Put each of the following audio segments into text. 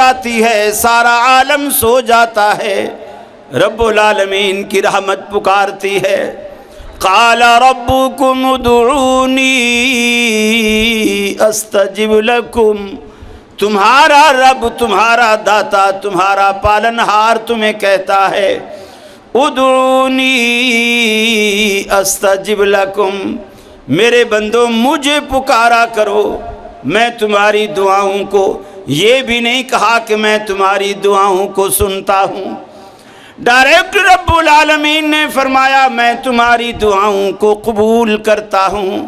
جاتی ہے، سارا عالم سو جاتا ہے، رب العالمین کی رحمت پکارتی ہے۔ قال ربکم ادعونی استجب لکم، تمہارا رب، تمہارا داتا، تمہارا پالنہار تمہیں کہتا ہے ادعونی استجب لکم، میرے بندو مجھے پکارا کرو، میں تمہاری دعاؤں کو، یہ بھی نہیں کہا کہ میں تمہاری دعاؤں کو سنتا ہوں، ڈائریکٹ رب العالمین نے فرمایا میں تمہاری دعاؤں کو قبول کرتا ہوں۔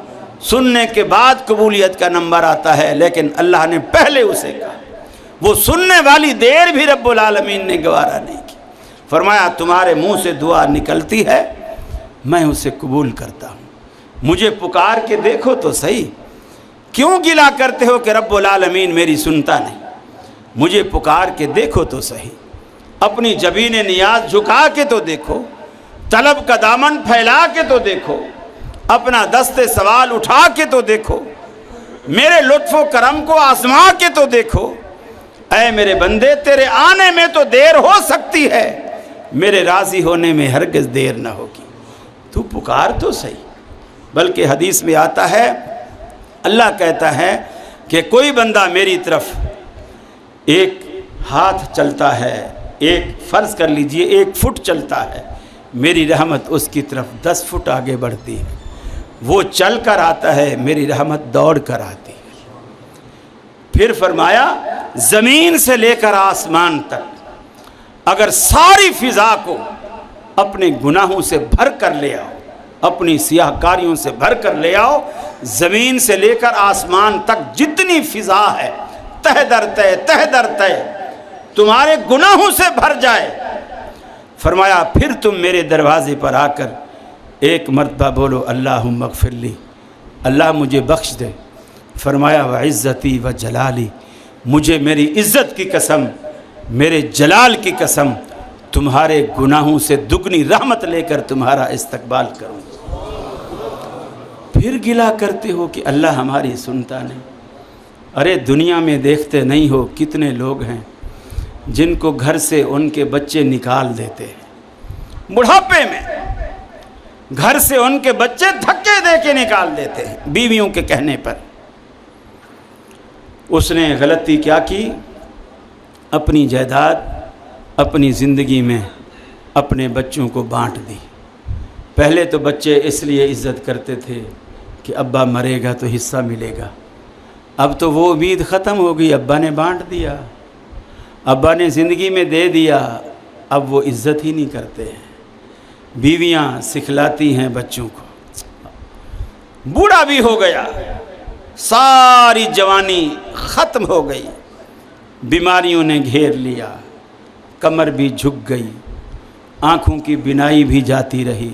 سننے کے بعد قبولیت کا نمبر آتا ہے، لیکن اللہ نے پہلے اسے کہا، وہ سننے والی دیر بھی رب العالمین نے گوارا نہیں کی، فرمایا تمہارے منہ سے دعا نکلتی ہے، میں اسے قبول کرتا ہوں، مجھے پکار کے دیکھو تو صحیح، کیوں گلا کرتے ہو کہ رب العالمین میری سنتا نہیں، مجھے پکار کے دیکھو تو صحیح، اپنی جبین نیاز جھکا کے تو دیکھو، طلب کا دامن پھیلا کے تو دیکھو، اپنا دست سوال اٹھا کے تو دیکھو، میرے لطف و کرم کو آزما کے تو دیکھو، اے میرے بندے تیرے آنے میں تو دیر ہو سکتی ہے، میرے راضی ہونے میں ہرگز دیر نہ ہوگی، تو پکار تو صحیح۔ بلکہ حدیث میں آتا ہے، اللہ کہتا ہے کہ کوئی بندہ میری طرف ایک ہاتھ چلتا ہے، ایک فرض کر لیجئے 1 فٹ چلتا ہے، میری رحمت اس کی طرف 10 فٹ آگے بڑھتی ہے، وہ چل کر آتا ہے، میری رحمت دوڑ کر آتی ہے۔ پھر فرمایا زمین سے لے کر آسمان تک اگر ساری فضا کو اپنے گناہوں سے بھر کر لے آؤ، اپنی سیاہ کاریوں سے بھر کر لے آؤ، زمین سے لے کر آسمان تک جتنی فضا ہے تہ در تہ تمہارے گناہوں سے بھر جائے، فرمایا پھر تم میرے دروازے پر آ کر ایک مرتبہ بولو اللہم اغفر لی، اللہ مجھے بخش دے، فرمایا وعزتی وجلالی، مجھے میری عزت کی قسم، میرے جلال کی قسم، تمہارے گناہوں سے دگنی رحمت لے کر تمہارا استقبال کروں۔ پھر گلا کرتے ہو کہ اللہ ہماری سنتا نہیں۔ ارے دنیا میں دیکھتے نہیں ہو کتنے لوگ ہیں جن کو گھر سے ان کے بچے نکال دیتے ہیں، بڑھاپے میں گھر سے ان کے بچے دھکے دے کے نکال دیتے ہیں بیویوں کے کہنے پر۔ اس نے غلطی کیا کی؟ اپنی جائیداد اپنی زندگی میں اپنے بچوں کو بانٹ دی۔ پہلے تو بچے اس لیے عزت کرتے تھے کہ ابا مرے گا تو حصہ ملے گا، اب تو وہ امید ختم ہو گئی، ابا نے بانٹ دیا، ابا نے زندگی میں دے دیا، اب وہ عزت ہی نہیں کرتے ہیں۔ بیویاں سکھلاتی ہیں بچوں کو، بوڑھا بھی ہو گیا، ساری جوانی ختم ہو گئی، بیماریوں نے گھیر لیا، کمر بھی جھک گئی، آنکھوں کی بینائی بھی جاتی رہی،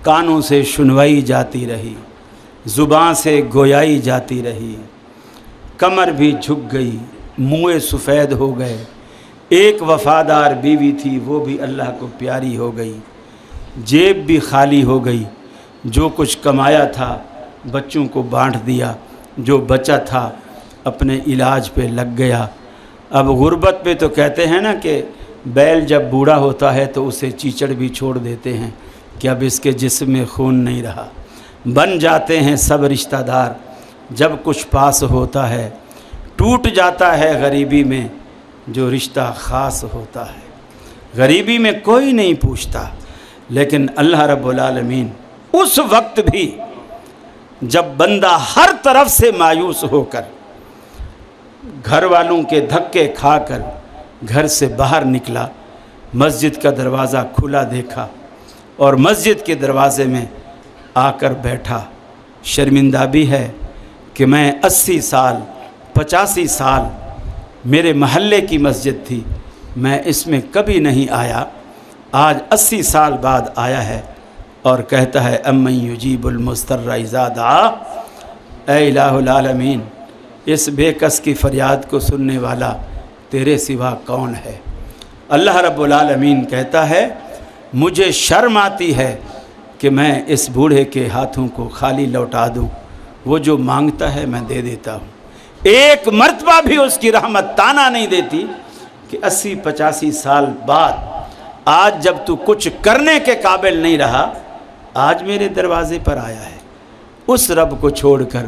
کانوں سے سنوائی جاتی رہی، زبان سے گویائی جاتی رہی، کمر بھی جھک گئی، منہ سفید ہو گئے۔ ایک وفادار بیوی تھی، وہ بھی اللہ کو پیاری ہو گئی، جیب بھی خالی ہو گئی، جو کچھ کمایا تھا بچوں کو بانٹ دیا، جو بچا تھا اپنے علاج پہ لگ گیا۔ اب غربت پہ تو کہتے ہیں نا کہ بیل جب بوڑھا ہوتا ہے تو اسے چیچڑ بھی چھوڑ دیتے ہیں کہ اب اس کے جسم میں خون نہیں رہا، بن جاتے ہیں سب رشتہ دار جب کچھ پاس ہوتا ہے، ٹوٹ جاتا ہے غریبی میں جو رشتہ خاص ہوتا ہے۔ غریبی میں کوئی نہیں پوچھتا، لیکن اللہ رب العالمین اس وقت بھی جب بندہ ہر طرف سے مایوس ہو کر، گھر والوں کے دھکے کھا کر گھر سے باہر نکلا، مسجد کا دروازہ کھلا دیکھا اور مسجد کے دروازے میں آ کر بیٹھا، شرمندہ بھی ہے کہ میں 80 سال 85 سال میرے محلے کی مسجد تھی، میں اس میں کبھی نہیں آیا، آج 80 سال بعد آیا ہے، اور کہتا ہے امن یجیب المضطر اذا دعا، اے الہ العالمین اس بے کس کی فریاد کو سننے والا تیرے سوا کون ہے؟ اللہ رب العالمین کہتا ہے مجھے شرم آتی ہے کہ میں اس بوڑھے کے ہاتھوں کو خالی لوٹا دوں، وہ جو مانگتا ہے میں دے دیتا ہوں، ایک مرتبہ بھی اس کی رحمت تانا نہیں دیتی کہ 80-85 سال بعد آج جب تو کچھ کرنے کے قابل نہیں رہا، آج میرے دروازے پر آیا ہے، اس رب کو چھوڑ کر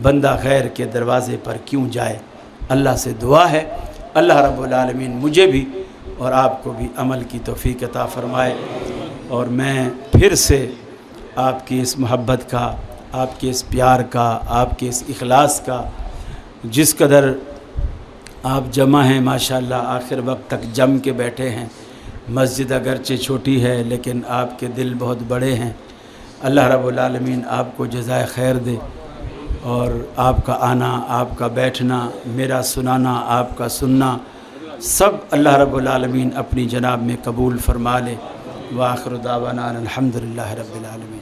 بندہ غیر کے دروازے پر کیوں جائے؟ اللہ سے دعا ہے اللہ رب العالمین مجھے بھی اور آپ کو بھی عمل کی توفیق عطا فرمائے، اور میں پھر سے آپ کی اس محبت کا، آپ کے اس پیار کا، آپ کے اس اخلاص کا، جس قدر آپ جمع ہیں ماشاءاللہ، آخر وقت تک جم کے بیٹھے ہیں، مسجد اگرچہ چھوٹی ہے لیکن آپ کے دل بہت بڑے ہیں، اللہ رب العالمین آپ کو جزائے خیر دے، اور آپ کا آنا، آپ کا بیٹھنا، میرا سنانا، آپ کا سننا، سب اللہ رب العالمین اپنی جناب میں قبول فرما لے۔ وآخر دعوانا الحمدللہ رب العالمین۔